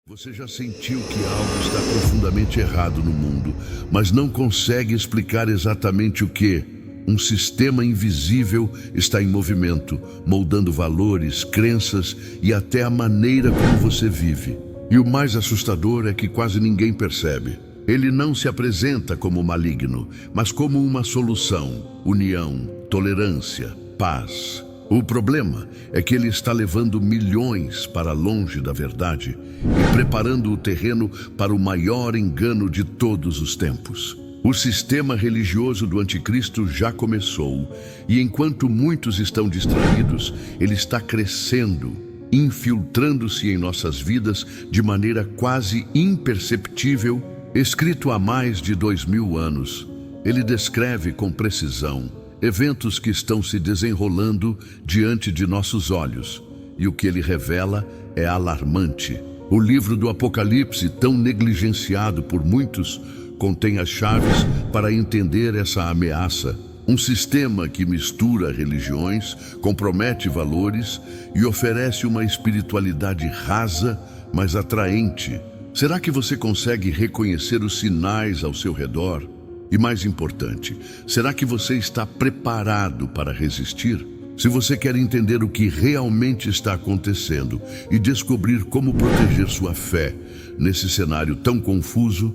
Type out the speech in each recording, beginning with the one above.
Você já sentiu que algo está profundamente errado no mundo, mas não consegue explicar exatamente o que? Um sistema invisível está em movimento, moldando valores, crenças e até a maneira como você vive. E o mais assustador é que quase ninguém percebe. Ele não se apresenta como maligno, mas como uma solução, união, tolerância, paz. O problema é que ele está levando milhões para longe da verdade e preparando o terreno para o maior engano de todos os tempos. O sistema religioso do anticristo já começou e enquanto muitos estão distraídos, ele está crescendo, infiltrando-se em nossas vidas de maneira quase imperceptível. Escrito há mais de 2000 anos, ele descreve com precisão eventos que estão se desenrolando diante de nossos olhos, e o que ele revela é alarmante. O livro do Apocalipse, tão negligenciado por muitos, contém as chaves para entender essa ameaça. Um sistema que mistura religiões, compromete valores e oferece uma espiritualidade rasa, mas atraente. Será que você consegue reconhecer os sinais ao seu redor? E mais importante, será que você está preparado para resistir? Se você quer entender o que realmente está acontecendo e descobrir como proteger sua fé nesse cenário tão confuso,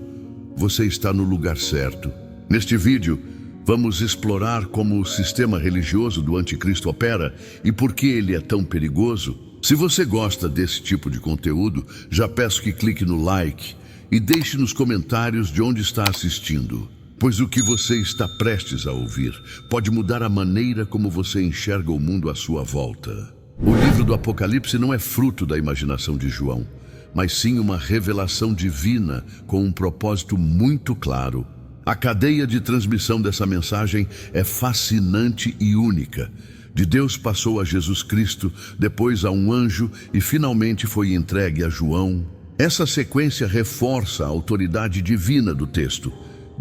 você está no lugar certo. Neste vídeo, vamos explorar como o sistema religioso do anticristo opera e por que ele é tão perigoso. Se você gosta desse tipo de conteúdo, já peço que clique no like e deixe nos comentários de onde está assistindo. Pois o que você está prestes a ouvir pode mudar a maneira como você enxerga o mundo à sua volta. O livro do Apocalipse não é fruto da imaginação de João, mas sim uma revelação divina com um propósito muito claro. A cadeia de transmissão dessa mensagem é fascinante e única. De Deus passou a Jesus Cristo, depois a um anjo e finalmente foi entregue a João. Essa sequência reforça a autoridade divina do texto,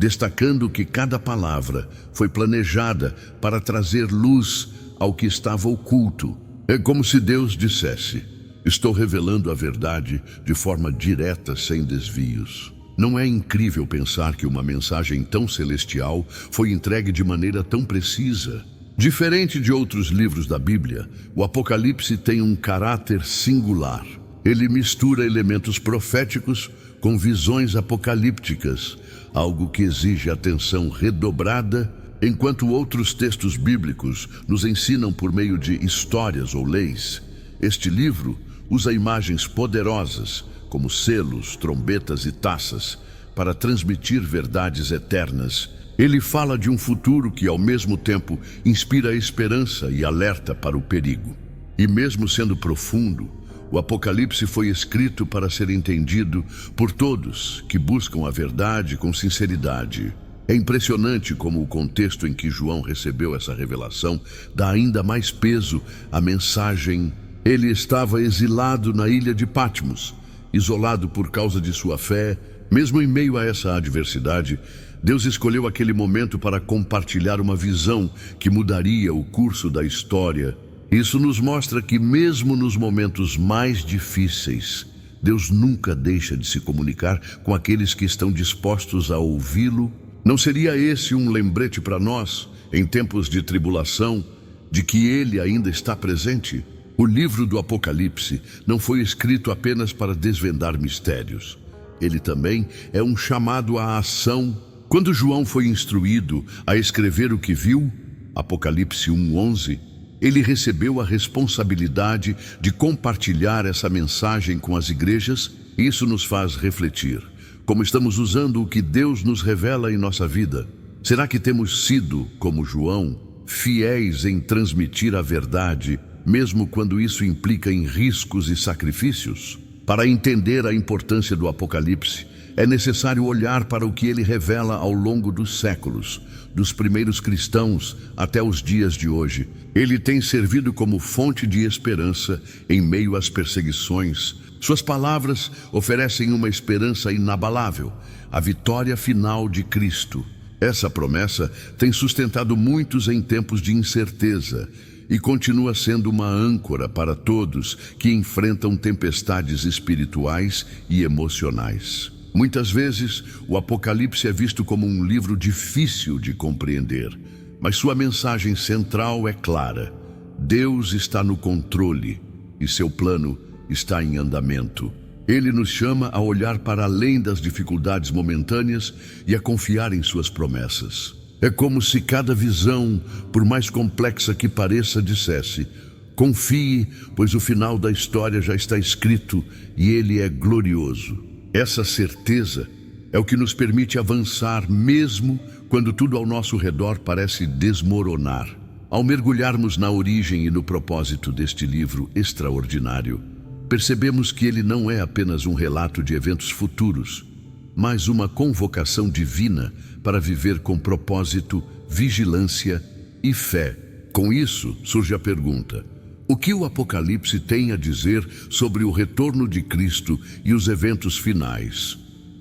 destacando que cada palavra foi planejada para trazer luz ao que estava oculto. É como se Deus dissesse: estou revelando a verdade de forma direta, sem desvios. Não é incrível pensar que uma mensagem tão celestial foi entregue de maneira tão precisa? Diferente de outros livros da Bíblia, o Apocalipse tem um caráter singular. Ele mistura elementos proféticos com visões apocalípticas, algo que exige atenção redobrada, enquanto outros textos bíblicos nos ensinam por meio de histórias ou leis. Este livro usa imagens poderosas, como selos, trombetas e taças, para transmitir verdades eternas. Ele fala de um futuro que, ao mesmo tempo, inspira esperança e alerta para o perigo. E mesmo sendo profundo, o Apocalipse foi escrito para ser entendido por todos que buscam a verdade com sinceridade. É impressionante como o contexto em que João recebeu essa revelação dá ainda mais peso à mensagem. Ele estava exilado na ilha de Patmos, isolado por causa de sua fé. Mesmo em meio a essa adversidade, Deus escolheu aquele momento para compartilhar uma visão que mudaria o curso da história. Isso nos mostra que mesmo nos momentos mais difíceis, Deus nunca deixa de se comunicar com aqueles que estão dispostos a ouvi-lo. Não seria esse um lembrete para nós, em tempos de tribulação, de que Ele ainda está presente? O livro do Apocalipse não foi escrito apenas para desvendar mistérios. Ele também é um chamado à ação. Quando João foi instruído a escrever o que viu, Apocalipse 1:11, ele recebeu a responsabilidade de compartilhar essa mensagem com as igrejas. Isso nos faz refletir. Como estamos usando o que Deus nos revela em nossa vida? Será que temos sido, como João, fiéis em transmitir a verdade, mesmo quando isso implica em riscos e sacrifícios? Para entender a importância do Apocalipse, é necessário olhar para o que ele revela ao longo dos séculos, dos primeiros cristãos até os dias de hoje. Ele tem servido como fonte de esperança em meio às perseguições. Suas palavras oferecem uma esperança inabalável, a vitória final de Cristo. Essa promessa tem sustentado muitos em tempos de incerteza e continua sendo uma âncora para todos que enfrentam tempestades espirituais e emocionais. Muitas vezes, o Apocalipse é visto como um livro difícil de compreender, mas sua mensagem central é clara. Deus está no controle e seu plano está em andamento. Ele nos chama a olhar para além das dificuldades momentâneas e a confiar em suas promessas. É como se cada visão, por mais complexa que pareça, dissesse: confie, pois o final da história já está escrito e ele é glorioso. Essa certeza é o que nos permite avançar mesmo quando tudo ao nosso redor parece desmoronar. Ao mergulharmos na origem e no propósito deste livro extraordinário, percebemos que ele não é apenas um relato de eventos futuros, mas uma convocação divina para viver com propósito, vigilância e fé. Com isso, surge a pergunta: o que o Apocalipse tem a dizer sobre o retorno de Cristo e os eventos finais?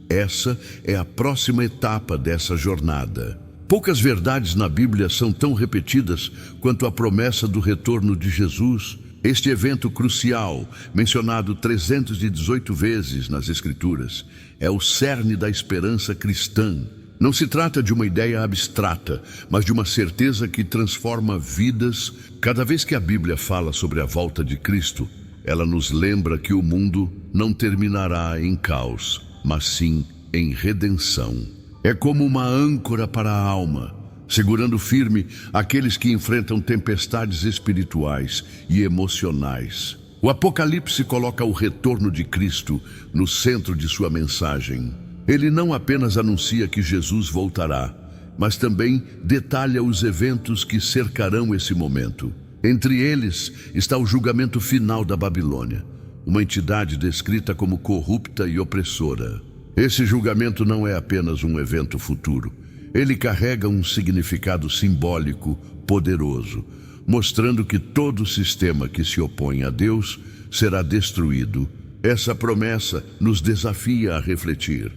Essa é a próxima etapa dessa jornada. Poucas verdades na Bíblia são tão repetidas quanto a promessa do retorno de Jesus. Este evento crucial, mencionado 318 vezes nas Escrituras, é o cerne da esperança cristã. Não se trata de uma ideia abstrata, mas de uma certeza que transforma vidas. Cada vez que a Bíblia fala sobre a volta de Cristo, ela nos lembra que o mundo não terminará em caos, mas sim em redenção. É como uma âncora para a alma, segurando firme aqueles que enfrentam tempestades espirituais e emocionais. O Apocalipse coloca o retorno de Cristo no centro de sua mensagem. Ele não apenas anuncia que Jesus voltará, mas também detalha os eventos que cercarão esse momento. Entre eles está o julgamento final da Babilônia, uma entidade descrita como corrupta e opressora. Esse julgamento não é apenas um evento futuro. Ele carrega um significado simbólico poderoso, mostrando que todo sistema que se opõe a Deus será destruído. Essa promessa nos desafia a refletir.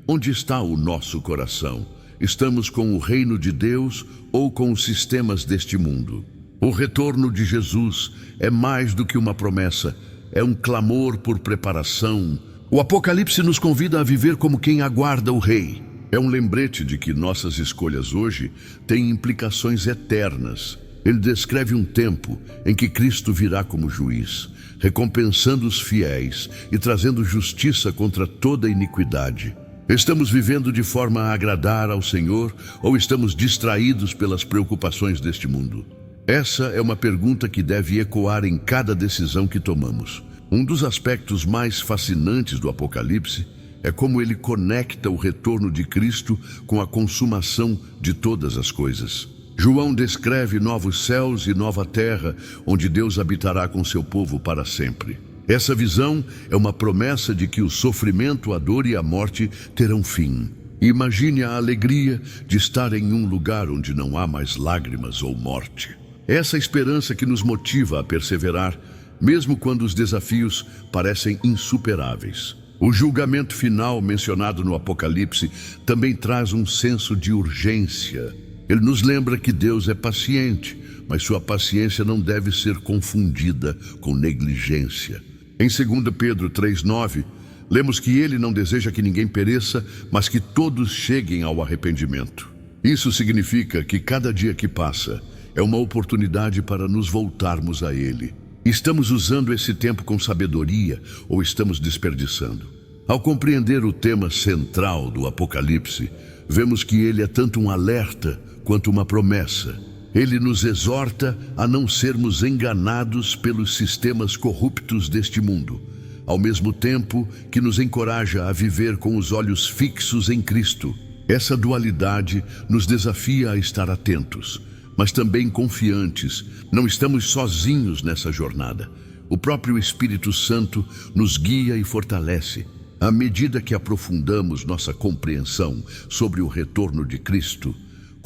Onde está o nosso coração? Estamos com o reino de Deus ou com os sistemas deste mundo? O retorno de Jesus é mais do que uma promessa, é um clamor por preparação. O Apocalipse nos convida a viver como quem aguarda o Rei. É um lembrete de que nossas escolhas hoje têm implicações eternas. Ele descreve um tempo em que Cristo virá como juiz, recompensando os fiéis e trazendo justiça contra toda iniquidade. Estamos vivendo de forma a agradar ao Senhor ou estamos distraídos pelas preocupações deste mundo? Essa é uma pergunta que deve ecoar em cada decisão que tomamos. Um dos aspectos mais fascinantes do Apocalipse é como ele conecta o retorno de Cristo com a consumação de todas as coisas. João descreve novos céus e nova terra, onde Deus habitará com seu povo para sempre. Essa visão é uma promessa de que o sofrimento, a dor e a morte terão fim. Imagine a alegria de estar em um lugar onde não há mais lágrimas ou morte. Essa esperança que nos motiva a perseverar, mesmo quando os desafios parecem insuperáveis. O julgamento final mencionado no Apocalipse também traz um senso de urgência. Ele nos lembra que Deus é paciente, mas sua paciência não deve ser confundida com negligência. Em 2 Pedro 3,9, lemos que ele não deseja que ninguém pereça, mas que todos cheguem ao arrependimento. Isso significa que cada dia que passa é uma oportunidade para nos voltarmos a ele. Estamos usando esse tempo com sabedoria ou estamos desperdiçando? Ao compreender o tema central do Apocalipse, vemos que ele é tanto um alerta quanto uma promessa. Ele nos exorta a não sermos enganados pelos sistemas corruptos deste mundo, ao mesmo tempo que nos encoraja a viver com os olhos fixos em Cristo. Essa dualidade nos desafia a estar atentos, mas também confiantes. Não estamos sozinhos nessa jornada. O próprio Espírito Santo nos guia e fortalece. À medida que aprofundamos nossa compreensão sobre o retorno de Cristo,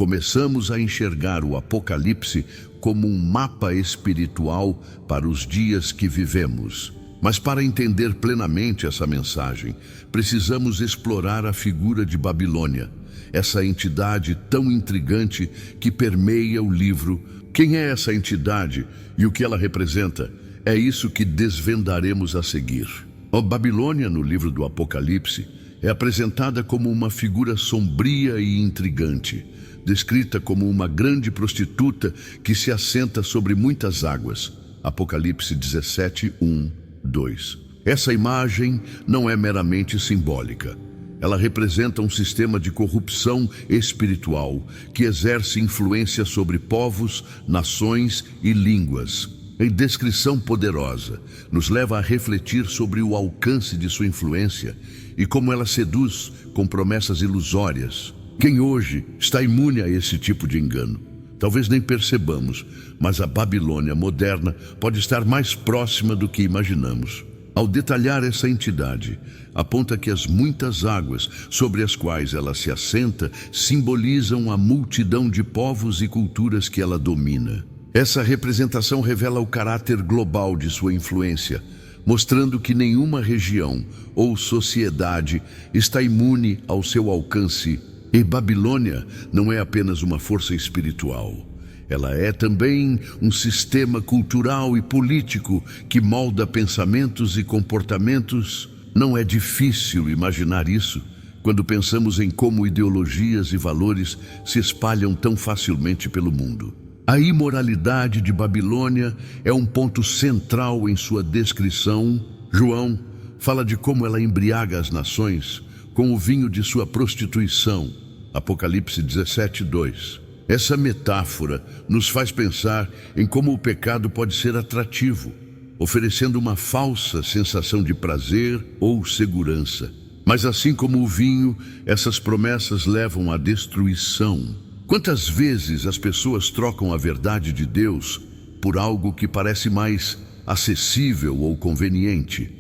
começamos a enxergar o Apocalipse como um mapa espiritual para os dias que vivemos. Mas para entender plenamente essa mensagem, precisamos explorar a figura de Babilônia, essa entidade tão intrigante que permeia o livro, Quem é essa entidade e o que ela representa? É isso que desvendaremos a seguir. A Babilônia, no livro do Apocalipse, é apresentada como uma figura sombria e intrigante, descrita como uma grande prostituta que se assenta sobre muitas águas. Apocalipse 17, 1, 2. Essa imagem não é meramente simbólica. Ela representa um sistema de corrupção espiritual que exerce influência sobre povos, nações e línguas. A descrição poderosa nos leva a refletir sobre o alcance de sua influência e como ela seduz com promessas ilusórias. Quem hoje está imune a esse tipo de engano? Talvez nem percebamos, mas a Babilônia moderna pode estar mais próxima do que imaginamos. Ao detalhar essa entidade, aponta que as muitas águas sobre as quais ela se assenta simbolizam a multidão de povos e culturas que ela domina. Essa representação revela o caráter global de sua influência, mostrando que nenhuma região ou sociedade está imune ao seu alcance. E Babilônia não é apenas uma força espiritual. Ela é também um sistema cultural e político que molda pensamentos e comportamentos. Não é difícil imaginar isso quando pensamos em como ideologias e valores se espalham tão facilmente pelo mundo. A imoralidade de Babilônia é um ponto central em sua descrição. João fala de como ela embriaga as nações com o vinho de sua prostituição. Apocalipse 17, 2. Essa metáfora nos faz pensar em como o pecado pode ser atrativo, oferecendo uma falsa sensação de prazer ou segurança. Mas assim como o vinho, essas promessas levam à destruição. Quantas vezes as pessoas trocam a verdade de Deus por algo que parece mais acessível ou conveniente?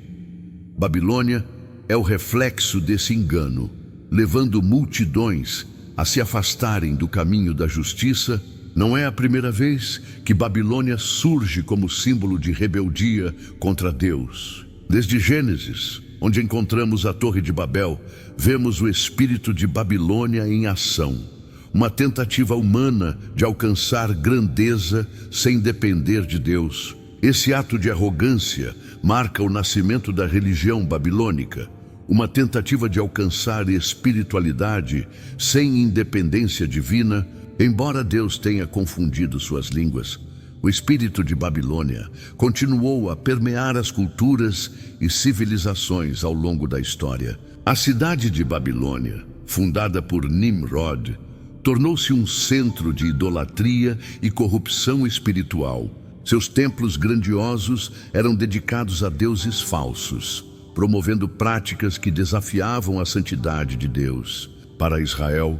Babilônia é o reflexo desse engano, levando multidões a se afastarem do caminho da justiça. Não é a primeira vez que Babilônia surge como símbolo de rebeldia contra Deus. Desde Gênesis, onde encontramos a Torre de Babel, vemos o espírito de Babilônia em ação. Uma tentativa humana de alcançar grandeza sem depender de Deus. Esse ato de arrogância marca o nascimento da religião babilônica, uma tentativa de alcançar espiritualidade sem independência divina. Embora Deus tenha confundido suas línguas, o espírito de Babilônia continuou a permear as culturas e civilizações ao longo da história. A cidade de Babilônia, fundada por Nimrod, tornou-se um centro de idolatria e corrupção espiritual. Seus templos grandiosos eram dedicados a deuses falsos, promovendo práticas que desafiavam a santidade de Deus. Para Israel,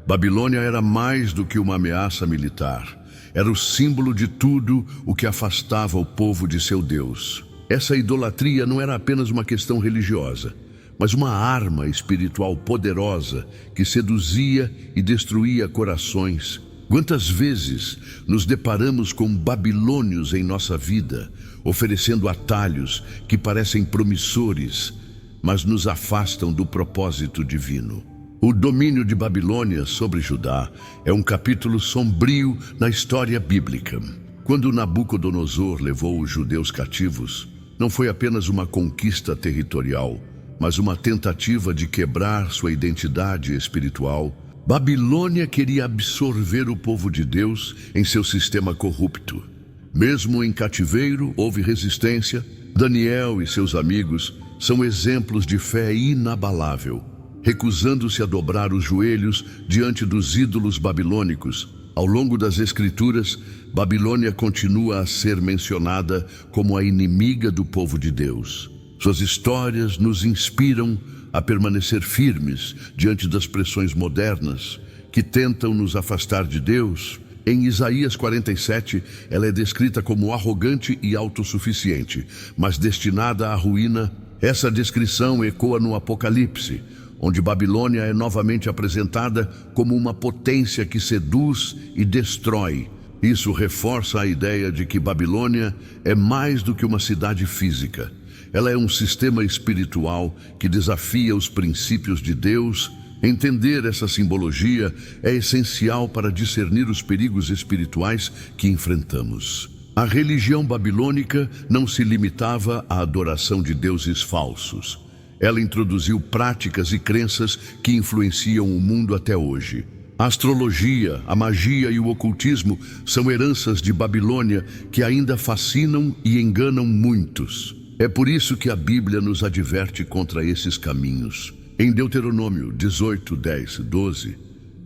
Babilônia era mais do que uma ameaça militar. Era o símbolo de tudo o que afastava o povo de seu Deus. Essa idolatria não era apenas uma questão religiosa, mas uma arma espiritual poderosa que seduzia e destruía corações. Quantas vezes nos deparamos com babilônios em nossa vida, oferecendo atalhos que parecem promissores, mas nos afastam do propósito divino. O domínio de Babilônia sobre Judá é um capítulo sombrio na história bíblica. Quando Nabucodonosor levou os judeus cativos, não foi apenas uma conquista territorial, mas uma tentativa de quebrar sua identidade espiritual. Babilônia queria absorver o povo de Deus em seu sistema corrupto. Mesmo em cativeiro, houve resistência. Daniel e seus amigos são exemplos de fé inabalável, recusando-se a dobrar os joelhos diante dos ídolos babilônicos. Ao longo das Escrituras, Babilônia continua a ser mencionada como a inimiga do povo de Deus. Suas histórias nos inspiram a permanecer firmes diante das pressões modernas que tentam nos afastar de Deus. Em Isaías 47, ela é descrita como arrogante e autossuficiente, mas destinada à ruína. Essa descrição ecoa no Apocalipse, onde Babilônia é novamente apresentada como uma potência que seduz e destrói. Isso reforça a ideia de que Babilônia é mais do que uma cidade física. Ela é um sistema espiritual que desafia os princípios de Deus, Entender essa simbologia é essencial para discernir os perigos espirituais que enfrentamos. A religião babilônica não se limitava à adoração de deuses falsos. Ela introduziu práticas e crenças que influenciam o mundo até hoje. A astrologia, a magia e o ocultismo são heranças de Babilônia que ainda fascinam e enganam muitos. É por isso que a Bíblia nos adverte contra esses caminhos. Em Deuteronômio 18, 10, 12,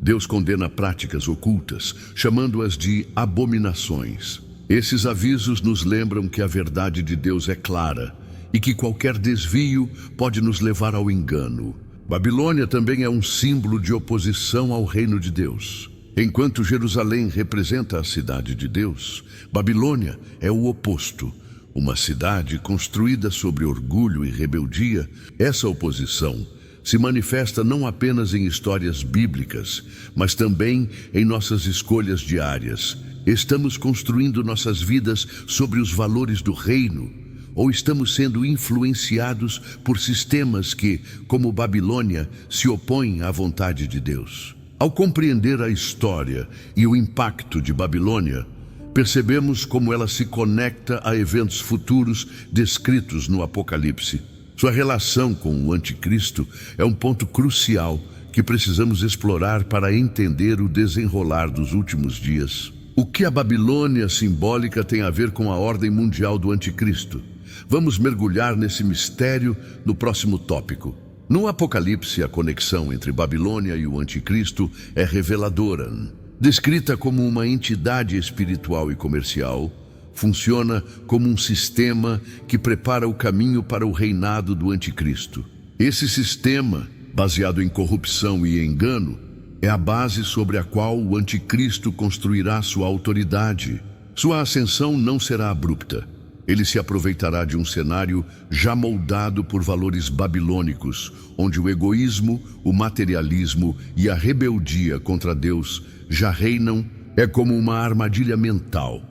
Deus condena práticas ocultas, chamando-as de abominações. Esses avisos nos lembram que a verdade de Deus é clara e que qualquer desvio pode nos levar ao engano. Babilônia também é um símbolo de oposição ao reino de Deus. Enquanto Jerusalém representa a cidade de Deus, Babilônia é o oposto. Uma cidade construída sobre orgulho e rebeldia. Essa oposição se manifesta não apenas em histórias bíblicas, mas também em nossas escolhas diárias. Estamos construindo nossas vidas sobre os valores do reino, ou estamos sendo influenciados por sistemas que, como Babilônia, se opõem à vontade de Deus? Ao compreender a história e o impacto de Babilônia, percebemos como ela se conecta a eventos futuros descritos no Apocalipse. Sua relação com o Anticristo é um ponto crucial que precisamos explorar para entender o desenrolar dos últimos dias. O que a Babilônia simbólica tem a ver com a ordem mundial do Anticristo? Vamos mergulhar nesse mistério no próximo tópico. No Apocalipse, a conexão entre Babilônia e o Anticristo é reveladora. Descrita como uma entidade espiritual e comercial, funciona como um sistema que prepara o caminho para o reinado do Anticristo. Esse sistema, baseado em corrupção e engano, é a base sobre a qual o Anticristo construirá sua autoridade. Sua ascensão não será abrupta. Ele se aproveitará de um cenário já moldado por valores babilônicos, onde o egoísmo, o materialismo e a rebeldia contra Deus já reinam. É como uma armadilha mental,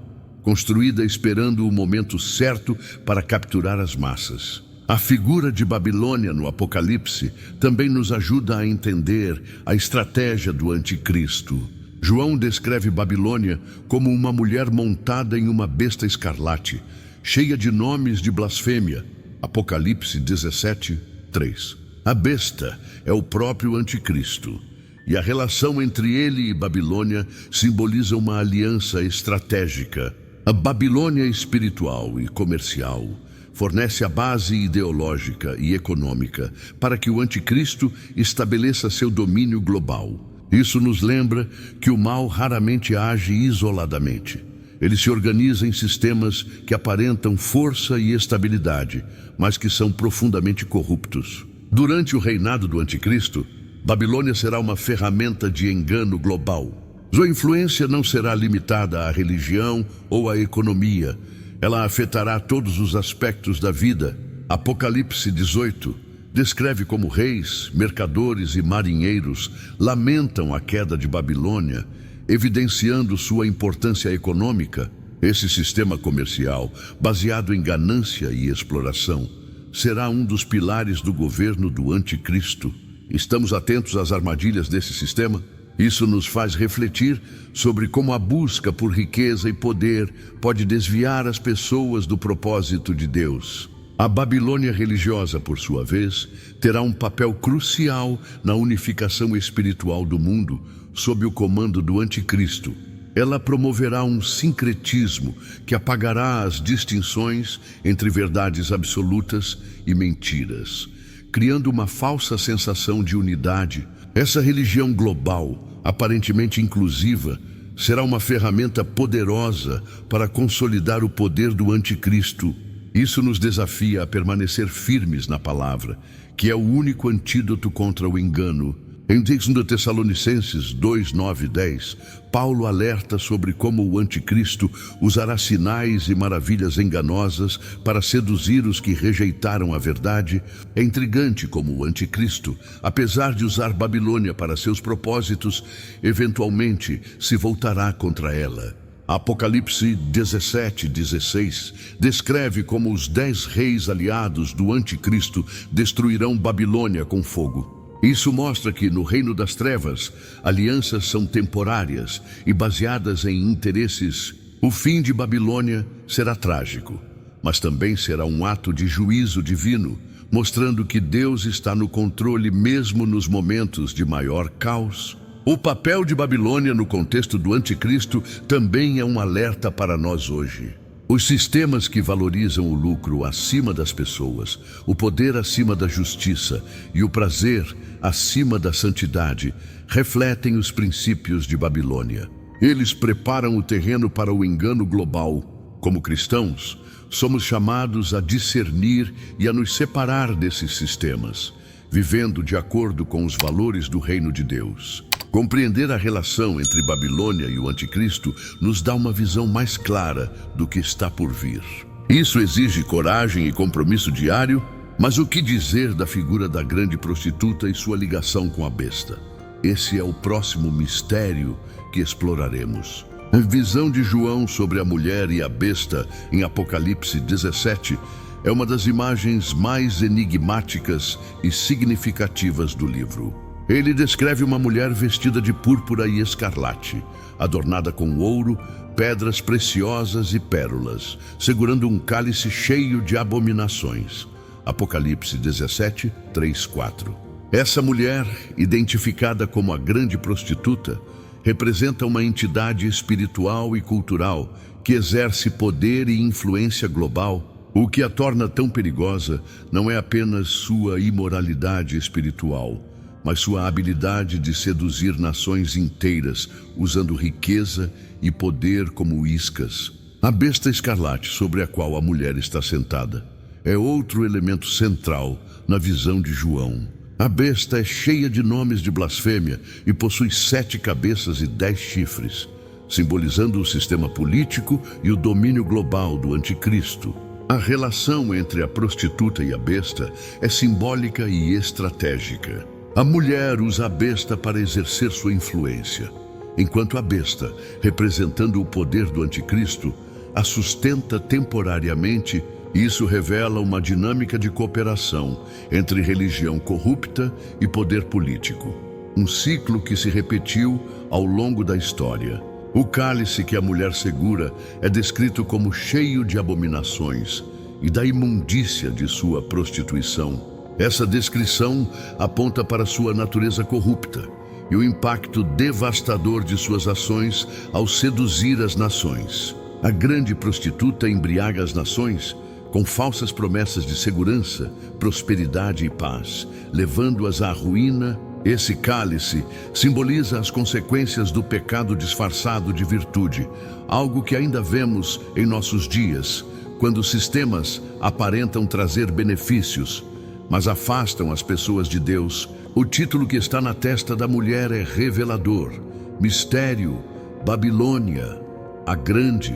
construída esperando o momento certo para capturar as massas. A figura de Babilônia no Apocalipse também nos ajuda a entender a estratégia do Anticristo. João descreve Babilônia como uma mulher montada em uma besta escarlate, cheia de nomes de blasfêmia. Apocalipse 17, 3. A besta é o próprio Anticristo, e a relação entre ele e Babilônia simboliza uma aliança estratégica. A Babilônia espiritual e comercial fornece a base ideológica e econômica para que o Anticristo estabeleça seu domínio global. Isso nos lembra que o mal raramente age isoladamente. Ele se organiza em sistemas que aparentam força e estabilidade, mas que são profundamente corruptos. Durante o reinado do Anticristo, Babilônia será uma ferramenta de engano global. Sua influência não será limitada à religião ou à economia. Ela afetará todos os aspectos da vida. Apocalipse 18 descreve como reis, mercadores e marinheiros lamentam a queda de Babilônia, evidenciando sua importância econômica. Esse sistema comercial, baseado em ganância e exploração, será um dos pilares do governo do Anticristo. Estamos atentos às armadilhas desse sistema? Isso nos faz refletir sobre como a busca por riqueza e poder pode desviar as pessoas do propósito de Deus. A Babilônia religiosa, por sua vez, terá um papel crucial na unificação espiritual do mundo sob o comando do Anticristo. Ela promoverá um sincretismo que apagará as distinções entre verdades absolutas e mentiras, criando uma falsa sensação de unidade. Essa religião global, aparentemente inclusiva, será uma ferramenta poderosa para consolidar o poder do Anticristo. Isso nos desafia a permanecer firmes na palavra, que é o único antídoto contra o engano. Em 2 Tessalonicenses 2, 9 e 10, Paulo alerta sobre como o Anticristo usará sinais e maravilhas enganosas para seduzir os que rejeitaram a verdade. É intrigante como o Anticristo, apesar de usar Babilônia para seus propósitos, eventualmente se voltará contra ela. Apocalipse 17, 16 descreve como os 10 reis aliados do Anticristo destruirão Babilônia com fogo. Isso mostra que, no reino das trevas, alianças são temporárias e baseadas em interesses. O fim de Babilônia será trágico, mas também será um ato de juízo divino, mostrando que Deus está no controle mesmo nos momentos de maior caos. O papel de Babilônia no contexto do anticristo também é um alerta para nós hoje. Os sistemas que valorizam o lucro acima das pessoas, o poder acima da justiça e o prazer acima da santidade refletem os princípios de Babilônia. Eles preparam o terreno para o engano global. Como cristãos, somos chamados a discernir e a nos separar desses sistemas, vivendo de acordo com os valores do reino de Deus. Compreender a relação entre Babilônia e o anticristo nos dá uma visão mais clara do que está por vir. Isso exige coragem e compromisso diário, mas o que dizer da figura da grande prostituta e sua ligação com a besta? Esse é o próximo mistério que exploraremos. A visão de João sobre a mulher e a besta em Apocalipse 17 é uma das imagens mais enigmáticas e significativas do livro. Ele descreve uma mulher vestida de púrpura e escarlate, adornada com ouro, pedras preciosas e pérolas, segurando um cálice cheio de abominações. Apocalipse 17, 3, 4. Essa mulher, identificada como a grande prostituta, representa uma entidade espiritual e cultural que exerce poder e influência global. O que a torna tão perigosa não é apenas sua imoralidade espiritual, mas sua habilidade de seduzir nações inteiras, usando riqueza e poder como iscas. A besta escarlate sobre a qual a mulher está sentada é outro elemento central na visão de João. A besta é cheia de nomes de blasfêmia e possui 7 cabeças e 10 chifres, simbolizando o sistema político e o domínio global do anticristo. A relação entre a prostituta e a besta é simbólica e estratégica. A mulher usa a besta para exercer sua influência, enquanto a besta, representando o poder do anticristo, a sustenta temporariamente. Isso revela uma dinâmica de cooperação entre religião corrupta e poder político, um ciclo que se repetiu ao longo da história. O cálice que a mulher segura é descrito como cheio de abominações e da imundícia de sua prostituição. Essa descrição aponta para sua natureza corrupta e o impacto devastador de suas ações ao seduzir as nações. A grande prostituta embriaga as nações com falsas promessas de segurança, prosperidade e paz, levando-as à ruína. Esse cálice simboliza as consequências do pecado disfarçado de virtude, algo que ainda vemos em nossos dias, quando sistemas aparentam trazer benefícios, mas afastam as pessoas de Deus. O título que está na testa da mulher é revelador. Mistério, Babilônia, a grande,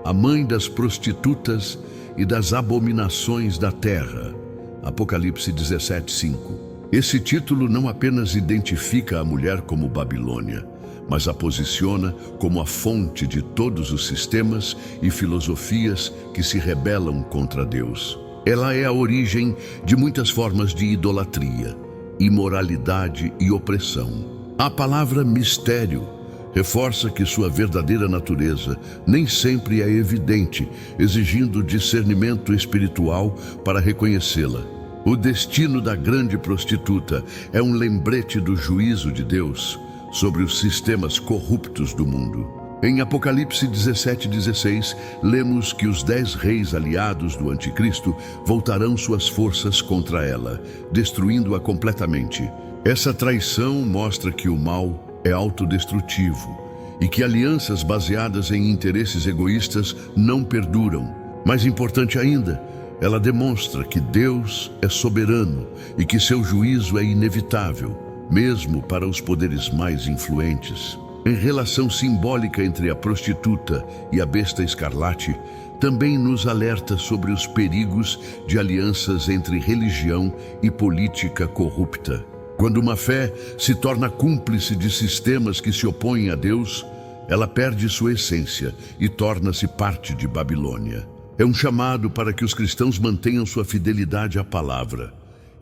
a mãe das prostitutas e das abominações da terra. Apocalipse 17, 5. Esse título não apenas identifica a mulher como Babilônia, mas a posiciona como a fonte de todos os sistemas e filosofias que se rebelam contra Deus. Ela é a origem de muitas formas de idolatria, imoralidade e opressão. A palavra mistério reforça que sua verdadeira natureza nem sempre é evidente, exigindo discernimento espiritual para reconhecê-la. O destino da grande prostituta é um lembrete do juízo de Deus sobre os sistemas corruptos do mundo. Em Apocalipse 17:16, lemos que os 10 reis aliados do anticristo voltarão suas forças contra ela, destruindo-a completamente. Essa traição mostra que o mal é autodestrutivo e que alianças baseadas em interesses egoístas não perduram. Mais importante ainda, ela demonstra que Deus é soberano e que seu juízo é inevitável, mesmo para os poderes mais influentes. Em relação simbólica entre a prostituta e a besta escarlate, também nos alerta sobre os perigos de alianças entre religião e política corrupta. Quando uma fé se torna cúmplice de sistemas que se opõem a Deus, ela perde sua essência e torna-se parte de Babilônia. É um chamado para que os cristãos mantenham sua fidelidade à palavra,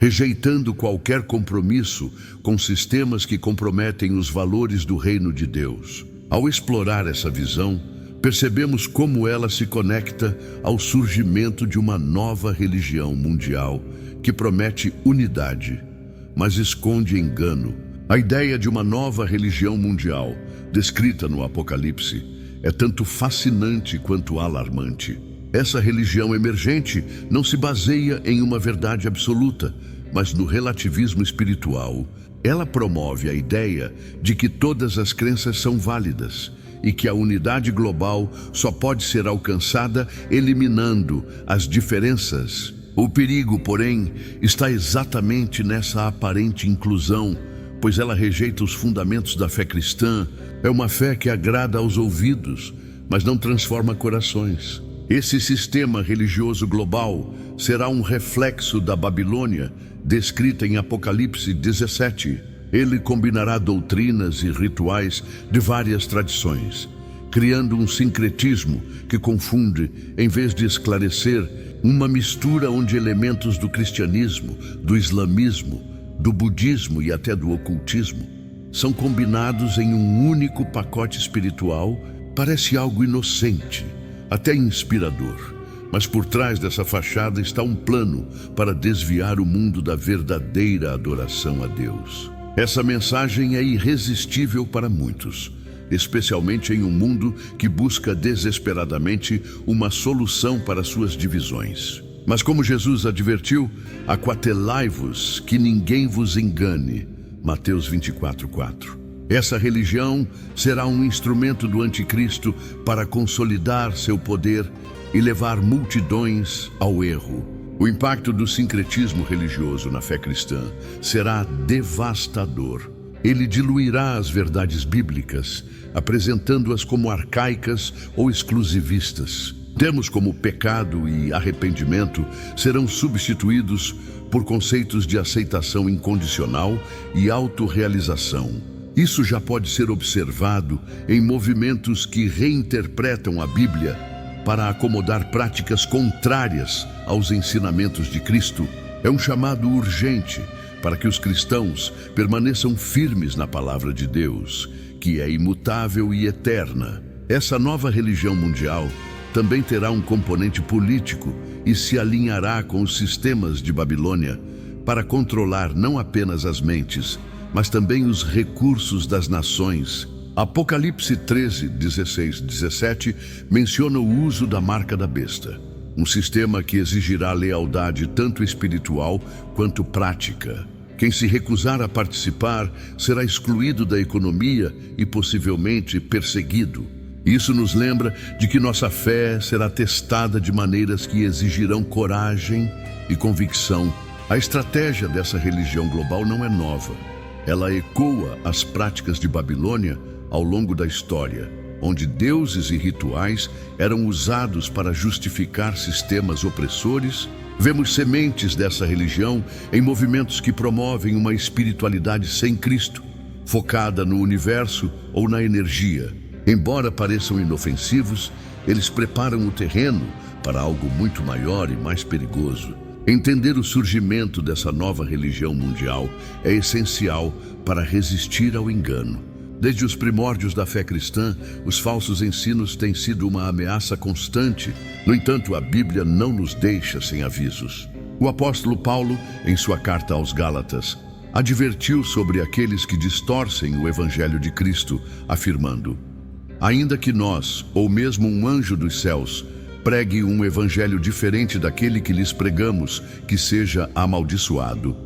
rejeitando qualquer compromisso com sistemas que comprometem os valores do reino de Deus. Ao explorar essa visão, percebemos como ela se conecta ao surgimento de uma nova religião mundial que promete unidade, mas esconde engano. A ideia de uma nova religião mundial, descrita no Apocalipse, é tanto fascinante quanto alarmante. Essa religião emergente não se baseia em uma verdade absoluta, mas no relativismo espiritual. Ela promove a ideia de que todas as crenças são válidas e que a unidade global só pode ser alcançada eliminando as diferenças. O perigo, porém, está exatamente nessa aparente inclusão, pois ela rejeita os fundamentos da fé cristã. É uma fé que agrada aos ouvidos, mas não transforma corações. Esse sistema religioso global será um reflexo da Babilônia, descrita em Apocalipse 17. Ele combinará doutrinas e rituais de várias tradições, criando um sincretismo que confunde, em vez de esclarecer, uma mistura onde elementos do cristianismo, do islamismo, do budismo e até do ocultismo são combinados em um único pacote espiritual. Parece algo inocente, até inspirador, mas por trás dessa fachada está um plano para desviar o mundo da verdadeira adoração a Deus. Essa mensagem é irresistível para muitos, especialmente em um mundo que busca desesperadamente uma solução para suas divisões. Mas como Jesus advertiu, aquatelai-vos que ninguém vos engane. Mateus 24:4. Essa religião será um instrumento do anticristo para consolidar seu poder e levar multidões ao erro. O impacto do sincretismo religioso na fé cristã será devastador. Ele diluirá as verdades bíblicas, apresentando-as como arcaicas ou exclusivistas. Termos como pecado e arrependimento serão substituídos por conceitos de aceitação incondicional e autorrealização. Isso já pode ser observado em movimentos que reinterpretam a Bíblia para acomodar práticas contrárias aos ensinamentos de Cristo. É um chamado urgente para que os cristãos permaneçam firmes na palavra de Deus, que é imutável e eterna. Essa nova religião mundial também terá um componente político e se alinhará com os sistemas de Babilônia para controlar não apenas as mentes, mas também os recursos das nações. Apocalipse 13, 16, 17 menciona o uso da marca da besta, um sistema que exigirá lealdade tanto espiritual quanto prática. Quem se recusar a participar será excluído da economia e possivelmente perseguido. Isso nos lembra de que nossa fé será testada de maneiras que exigirão coragem e convicção. A estratégia dessa religião global não é nova. Ela ecoa as práticas de Babilônia ao longo da história, onde deuses e rituais eram usados para justificar sistemas opressores. Vemos sementes dessa religião em movimentos que promovem uma espiritualidade sem Cristo, focada no universo ou na energia. Embora pareçam inofensivos, eles preparam o terreno para algo muito maior e mais perigoso. Entender o surgimento dessa nova religião mundial é essencial para resistir ao engano. Desde os primórdios da fé cristã, os falsos ensinos têm sido uma ameaça constante. No entanto, a Bíblia não nos deixa sem avisos. O apóstolo Paulo, em sua carta aos Gálatas, advertiu sobre aqueles que distorcem o evangelho de Cristo, afirmando: ainda que nós, ou mesmo um anjo dos céus, pregue um evangelho diferente daquele que lhes pregamos, que seja amaldiçoado.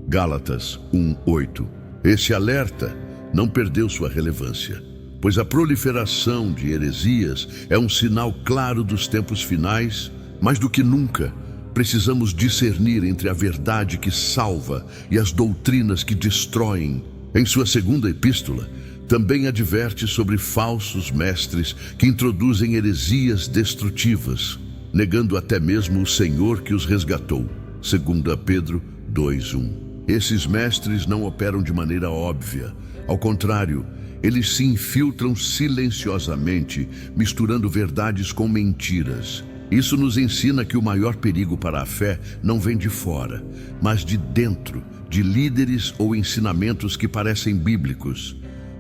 Gálatas 1:8. Esse alerta não perdeu sua relevância, pois a proliferação de heresias é um sinal claro dos tempos finais. Mais do que nunca, precisamos discernir entre a verdade que salva e as doutrinas que destroem. Em sua segunda epístola, também adverte sobre falsos mestres que introduzem heresias destrutivas, negando até mesmo o Senhor que os resgatou. 2 Pedro 2:1. Esses mestres não operam de maneira óbvia. Ao contrário, eles se infiltram silenciosamente, misturando verdades com mentiras. Isso nos ensina que o maior perigo para a fé não vem de fora, mas de dentro, de líderes ou ensinamentos que parecem bíblicos,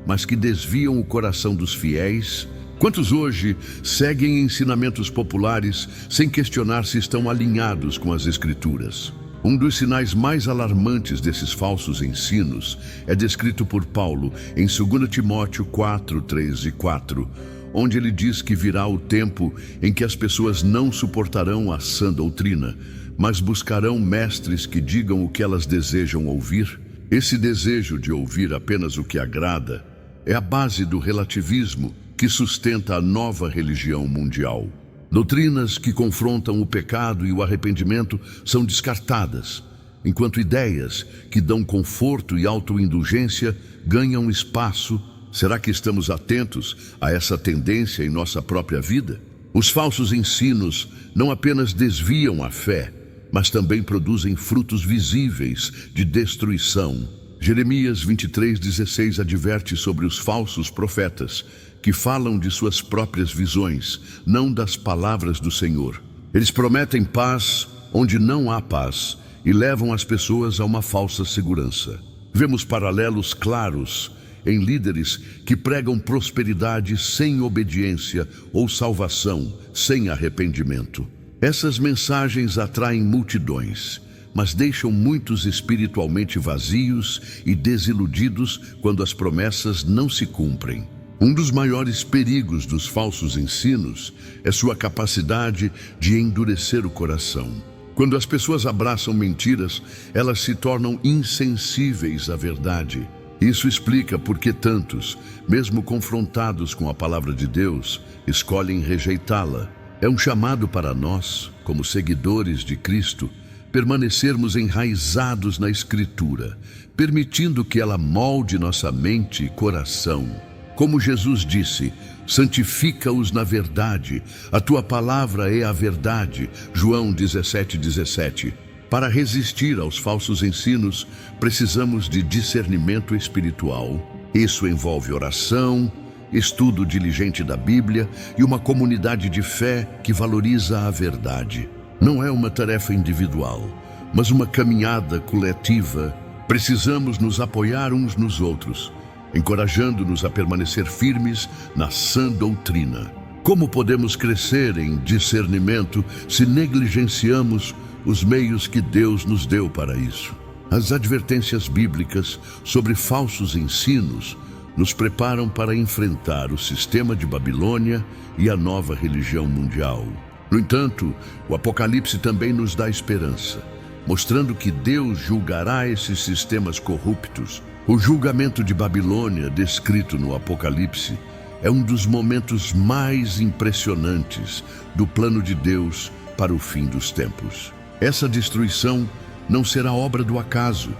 mas que desviam o coração dos fiéis. Quantos hoje seguem ensinamentos populares sem questionar se estão alinhados com as Escrituras? Um dos sinais mais alarmantes desses falsos ensinos é descrito por Paulo em 2 Timóteo 4, 3 e 4, onde ele diz que virá o tempo em que as pessoas não suportarão a sã doutrina, mas buscarão mestres que digam o que elas desejam ouvir. Esse desejo de ouvir apenas o que agrada é a base do relativismo que sustenta a nova religião mundial. Doutrinas que confrontam o pecado e o arrependimento são descartadas, enquanto ideias que dão conforto e autoindulgência ganham espaço. Será que estamos atentos a essa tendência em nossa própria vida? Os falsos ensinos não apenas desviam a fé, mas também produzem frutos visíveis de destruição. Jeremias 23:16 adverte sobre os falsos profetas, que falam de suas próprias visões, não das palavras do Senhor. Eles prometem paz onde não há paz e levam as pessoas a uma falsa segurança. Vemos paralelos claros em líderes que pregam prosperidade sem obediência ou salvação sem arrependimento. Essas mensagens atraem multidões, mas deixam muitos espiritualmente vazios e desiludidos quando as promessas não se cumprem. Um dos maiores perigos dos falsos ensinos é sua capacidade de endurecer o coração. Quando as pessoas abraçam mentiras, elas se tornam insensíveis à verdade. Isso explica por que tantos, mesmo confrontados com a palavra de Deus, escolhem rejeitá-la. É um chamado para nós, como seguidores de Cristo, permanecermos enraizados na Escritura, permitindo que ela molde nossa mente e coração. Como Jesus disse, santifica-os na verdade, a tua palavra é a verdade. João 17:17. Para resistir aos falsos ensinos, precisamos de discernimento espiritual. Isso envolve oração, estudo diligente da Bíblia e uma comunidade de fé que valoriza a verdade. Não é uma tarefa individual, mas uma caminhada coletiva. Precisamos nos apoiar uns nos outros, encorajando-nos a permanecer firmes na sã doutrina. Como podemos crescer em discernimento se negligenciamos os meios que Deus nos deu para isso? As advertências bíblicas sobre falsos ensinos nos preparam para enfrentar o sistema de Babilônia e a nova religião mundial. No entanto, o Apocalipse também nos dá esperança, mostrando que Deus julgará esses sistemas corruptos. O julgamento de Babilônia, descrito no Apocalipse, é um dos momentos mais impressionantes do plano de Deus para o fim dos tempos. Essa destruição não será obra do acaso,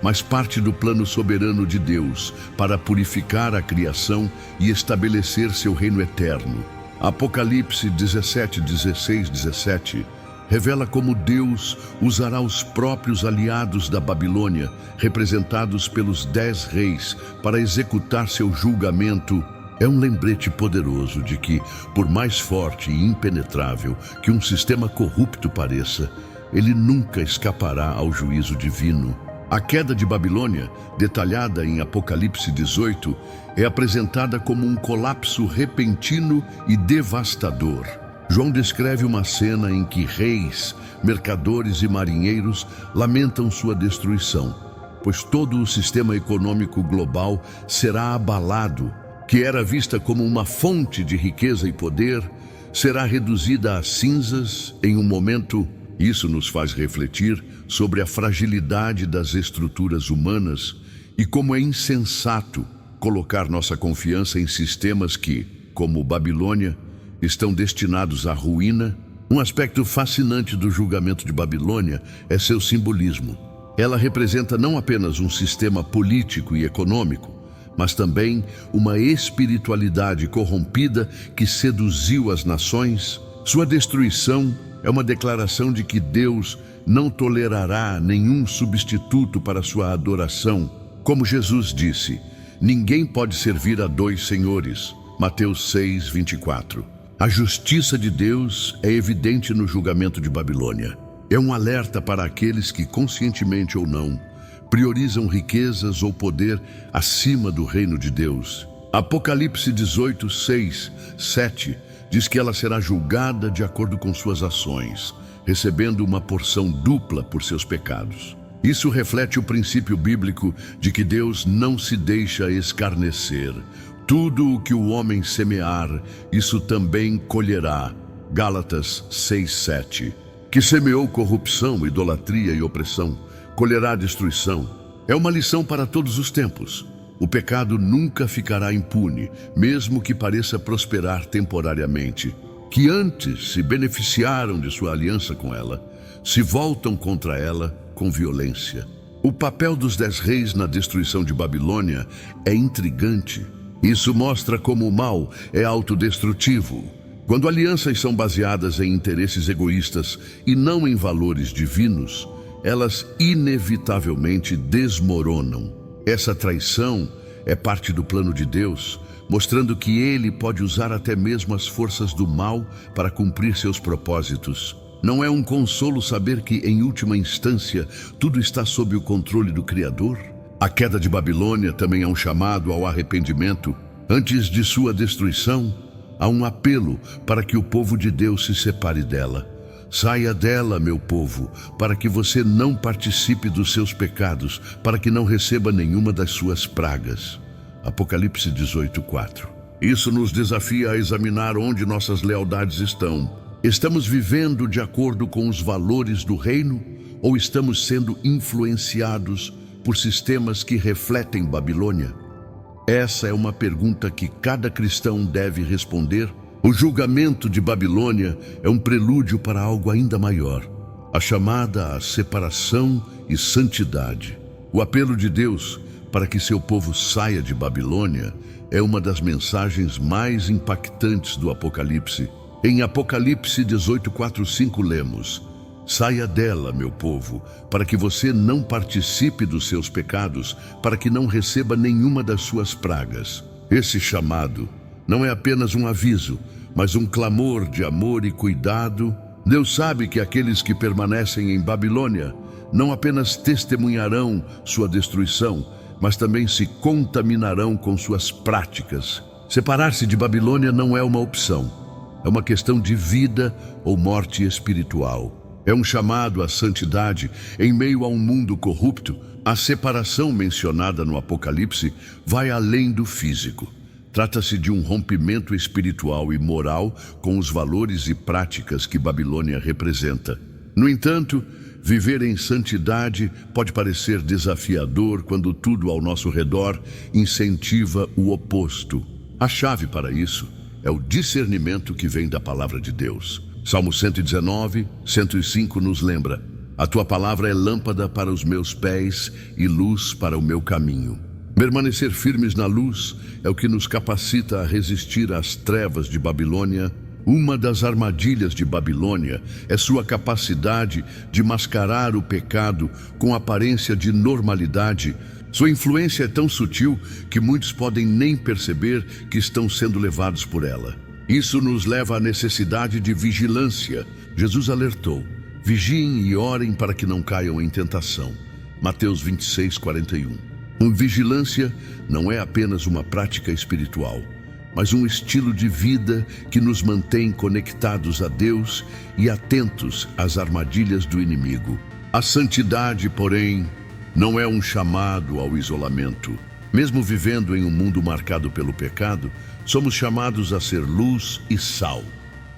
mas parte do plano soberano de Deus para purificar a criação e estabelecer seu reino eterno. Apocalipse 17:16-17 revela como Deus usará os próprios aliados da Babilônia, representados pelos 10 reis, para executar seu julgamento. É um lembrete poderoso de que, por mais forte e impenetrável que um sistema corrupto pareça, ele nunca escapará ao juízo divino. A queda de Babilônia, detalhada em Apocalipse 18, é apresentada como um colapso repentino e devastador. João descreve uma cena em que reis, mercadores e marinheiros lamentam sua destruição, pois todo o sistema econômico global será abalado, que era vista como uma fonte de riqueza e poder, será reduzida a cinzas em um momento. Isso nos faz refletir sobre a fragilidade das estruturas humanas e como é insensato colocar nossa confiança em sistemas que, como Babilônia, estão destinados à ruína. Um aspecto fascinante do julgamento de Babilônia é seu simbolismo. Ela representa não apenas um sistema político e econômico, mas também uma espiritualidade corrompida que seduziu as nações. Sua destruição é uma declaração de que Deus não tolerará nenhum substituto para sua adoração. Como Jesus disse, ninguém pode servir a dois senhores. Mateus 6:24. A justiça de Deus é evidente no julgamento de Babilônia. É um alerta para aqueles que, conscientemente ou não, priorizam riquezas ou poder acima do reino de Deus. Apocalipse 18, 6, 7 diz que ela será julgada de acordo com suas ações, recebendo uma porção dupla por seus pecados. Isso reflete o princípio bíblico de que Deus não se deixa escarnecer. Tudo o que o homem semear, isso também colherá. Gálatas 6:7. Que semeou corrupção, idolatria e opressão, colherá destruição. É uma lição para todos os tempos. O pecado nunca ficará impune, mesmo que pareça prosperar temporariamente. Que antes se beneficiaram de sua aliança com ela, se voltam contra ela com violência. O papel dos 10 reis na destruição de Babilônia é intrigante. Isso mostra como o mal é autodestrutivo. Quando alianças são baseadas em interesses egoístas e não em valores divinos, elas inevitavelmente desmoronam. Essa traição é parte do plano de Deus, mostrando que Ele pode usar até mesmo as forças do mal para cumprir seus propósitos. Não é um consolo saber que, em última instância, tudo está sob o controle do Criador? A queda de Babilônia também é um chamado ao arrependimento. Antes de sua destruição, há um apelo para que o povo de Deus se separe dela. Saia dela, meu povo, para que você não participe dos seus pecados, para que não receba nenhuma das suas pragas. Apocalipse 18:4. Isso nos desafia a examinar onde nossas lealdades estão. Estamos vivendo de acordo com os valores do reino ou estamos sendo influenciados por sistemas que refletem Babilônia? Essa é uma pergunta que cada cristão deve responder. O julgamento de Babilônia é um prelúdio para algo ainda maior, a chamada à separação e santidade. O apelo de Deus para que seu povo saia de Babilônia é uma das mensagens mais impactantes do Apocalipse. Em Apocalipse 18:4-5 lemos: Saia dela, meu povo, para que você não participe dos seus pecados, para que não receba nenhuma das suas pragas. Esse chamado não é apenas um aviso, mas um clamor de amor e cuidado. Deus sabe que aqueles que permanecem em Babilônia não apenas testemunharão sua destruição, mas também se contaminarão com suas práticas. Separar-se de Babilônia não é uma opção, é uma questão de vida ou morte espiritual. É um chamado à santidade em meio a um mundo corrupto. A separação mencionada no Apocalipse vai além do físico. Trata-se de um rompimento espiritual e moral com os valores e práticas que Babilônia representa. No entanto, viver em santidade pode parecer desafiador quando tudo ao nosso redor incentiva o oposto. A chave para isso é o discernimento que vem da palavra de Deus. Salmo 119, 105 nos lembra: A tua palavra é lâmpada para os meus pés e luz para o meu caminho. Permanecer firmes na luz é o que nos capacita a resistir às trevas de Babilônia. Uma das armadilhas de Babilônia é sua capacidade de mascarar o pecado com aparência de normalidade. Sua influência é tão sutil que muitos podem nem perceber que estão sendo levados por ela. Isso nos leva à necessidade de vigilância. Jesus alertou: vigiem e orem para que não caiam em tentação. Mateus 26:41. Vigilância não é apenas uma prática espiritual, mas um estilo de vida que nos mantém conectados a Deus e atentos às armadilhas do inimigo. A santidade, porém, não é um chamado ao isolamento. Mesmo vivendo em um mundo marcado pelo pecado, somos chamados a ser luz e sal.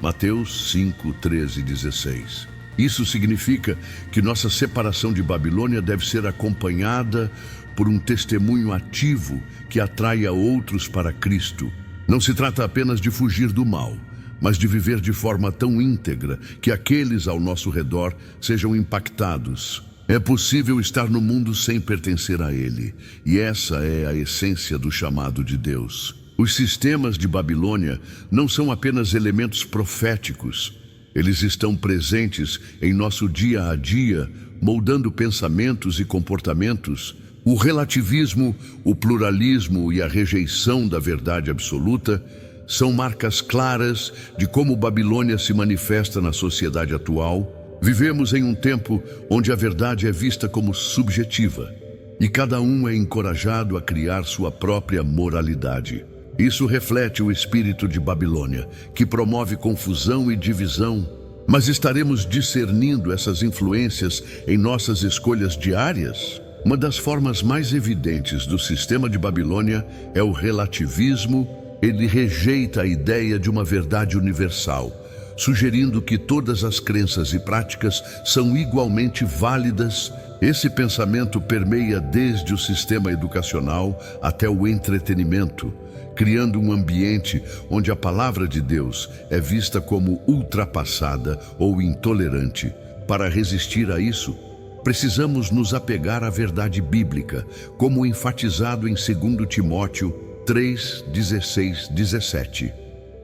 Mateus 5:13-16. Isso significa que nossa separação de Babilônia deve ser acompanhada por um testemunho ativo que atraia outros para Cristo. Não se trata apenas de fugir do mal, mas de viver de forma tão íntegra que aqueles ao nosso redor sejam impactados. É possível estar no mundo sem pertencer a ele, e essa é a essência do chamado de Deus. Os sistemas de Babilônia não são apenas elementos proféticos. Eles estão presentes em nosso dia a dia, moldando pensamentos e comportamentos. O relativismo, o pluralismo e a rejeição da verdade absoluta são marcas claras de como Babilônia se manifesta na sociedade atual. Vivemos em um tempo onde a verdade é vista como subjetiva e cada um é encorajado a criar sua própria moralidade. Isso reflete o espírito de Babilônia, que promove confusão e divisão. Mas estaremos discernindo essas influências em nossas escolhas diárias? Uma das formas mais evidentes do sistema de Babilônia é o relativismo. Ele rejeita a ideia de uma verdade universal, sugerindo que todas as crenças e práticas são igualmente válidas. Esse pensamento permeia desde o sistema educacional até o entretenimento, criando um ambiente onde a palavra de Deus é vista como ultrapassada ou intolerante. Para resistir a isso, precisamos nos apegar à verdade bíblica, como enfatizado em 2 Timóteo 3, 16, 17.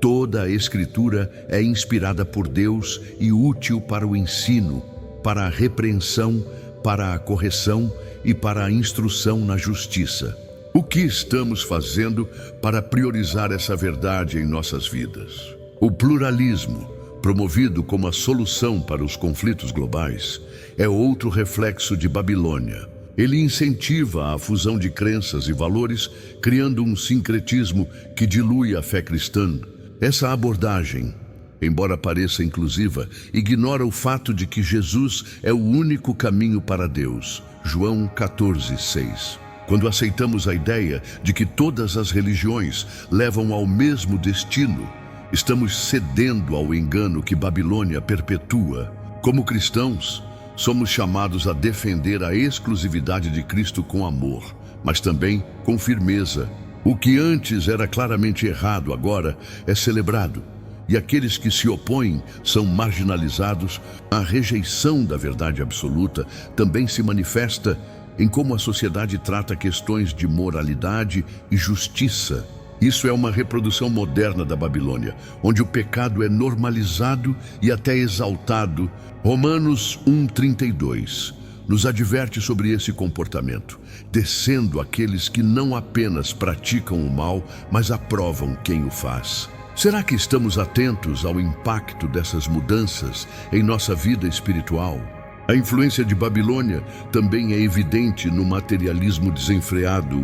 Toda a Escritura é inspirada por Deus e útil para o ensino, para a repreensão, para a correção e para a instrução na justiça. O que estamos fazendo para priorizar essa verdade em nossas vidas? O pluralismo, promovido como a solução para os conflitos globais, é outro reflexo de Babilônia. Ele incentiva a fusão de crenças e valores, criando um sincretismo que dilui a fé cristã. Essa abordagem, embora pareça inclusiva, ignora o fato de que Jesus é o único caminho para Deus. João 14, 6. Quando aceitamos a ideia de que todas as religiões levam ao mesmo destino, estamos cedendo ao engano que Babilônia perpetua. Como cristãos, somos chamados a defender a exclusividade de Cristo com amor, mas também com firmeza. O que antes era claramente errado agora é celebrado, e aqueles que se opõem são marginalizados. A rejeição da verdade absoluta também se manifesta em como a sociedade trata questões de moralidade e justiça. Isso é uma reprodução moderna da Babilônia, onde o pecado é normalizado e até exaltado. Romanos 1:32 nos adverte sobre esse comportamento, descendo aqueles que não apenas praticam o mal, mas aprovam quem o faz. Será que estamos atentos ao impacto dessas mudanças em nossa vida espiritual? A influência de Babilônia também é evidente no materialismo desenfreado.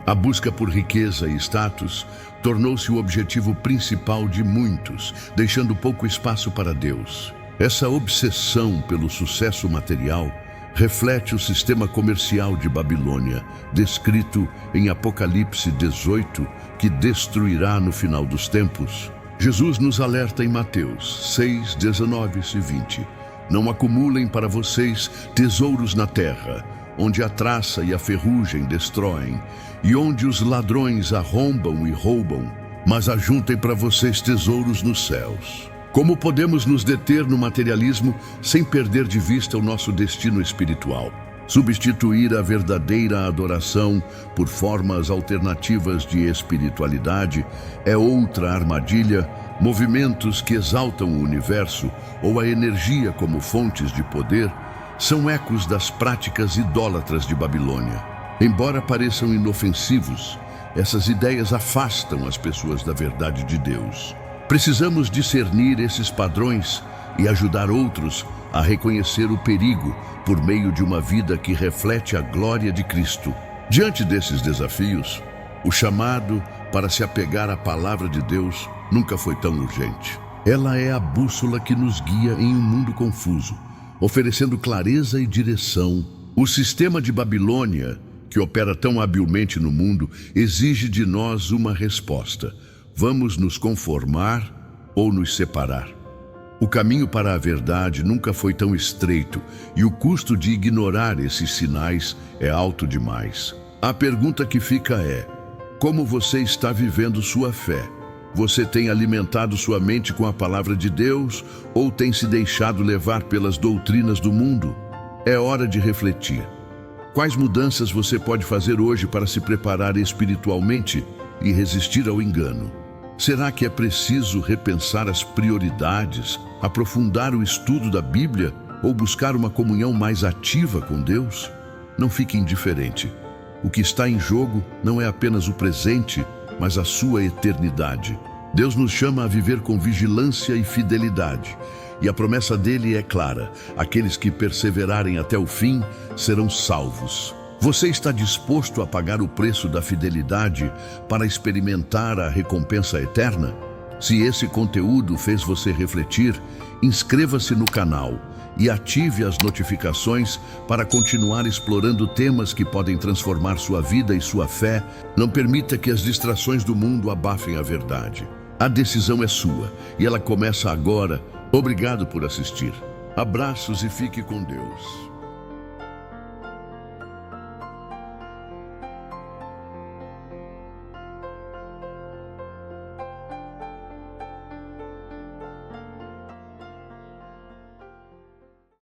A busca por riqueza e status tornou-se o objetivo principal de muitos, deixando pouco espaço para Deus. Essa obsessão pelo sucesso material reflete o sistema comercial de Babilônia, descrito em Apocalipse 18, que destruirá no final dos tempos. Jesus nos alerta em Mateus 6, 19 e 20. Não acumulem para vocês tesouros na terra, onde a traça e a ferrugem destroem, e onde os ladrões arrombam e roubam, mas ajuntem para vocês tesouros nos céus. Como podemos nos deter no materialismo sem perder de vista o nosso destino espiritual? Substituir a verdadeira adoração por formas alternativas de espiritualidade é outra armadilha. Movimentos que exaltam o universo ou a energia como fontes de poder são ecos das práticas idólatras de Babilônia. Embora pareçam inofensivos, essas ideias afastam as pessoas da verdade de Deus. Precisamos discernir esses padrões e ajudar outros a reconhecer o perigo por meio de uma vida que reflete a glória de Cristo. Diante desses desafios, o chamado para se apegar à palavra de Deus nunca foi tão urgente. Ela é a bússola que nos guia em um mundo confuso, oferecendo clareza e direção. O sistema de Babilônia, que opera tão habilmente no mundo, exige de nós uma resposta. Vamos nos conformar ou nos separar? O caminho para a verdade nunca foi tão estreito e o custo de ignorar esses sinais é alto demais. A pergunta que fica é: como você está vivendo sua fé? Você tem alimentado sua mente com a palavra de Deus ou tem se deixado levar pelas doutrinas do mundo? É hora de refletir. Quais mudanças você pode fazer hoje para se preparar espiritualmente e resistir ao engano? Será que é preciso repensar as prioridades, aprofundar o estudo da Bíblia ou buscar uma comunhão mais ativa com Deus? Não fique indiferente. O que está em jogo não é apenas o presente, mas a sua eternidade. Deus nos chama a viver com vigilância e fidelidade. E a promessa dele é clara: aqueles que perseverarem até o fim serão salvos. Você está disposto a pagar o preço da fidelidade para experimentar a recompensa eterna? Se esse conteúdo fez você refletir, inscreva-se no canal e ative as notificações para continuar explorando temas que podem transformar sua vida e sua fé. Não permita que as distrações do mundo abafem a verdade. A decisão é sua e ela começa agora. Obrigado por assistir. Abraços e fique com Deus.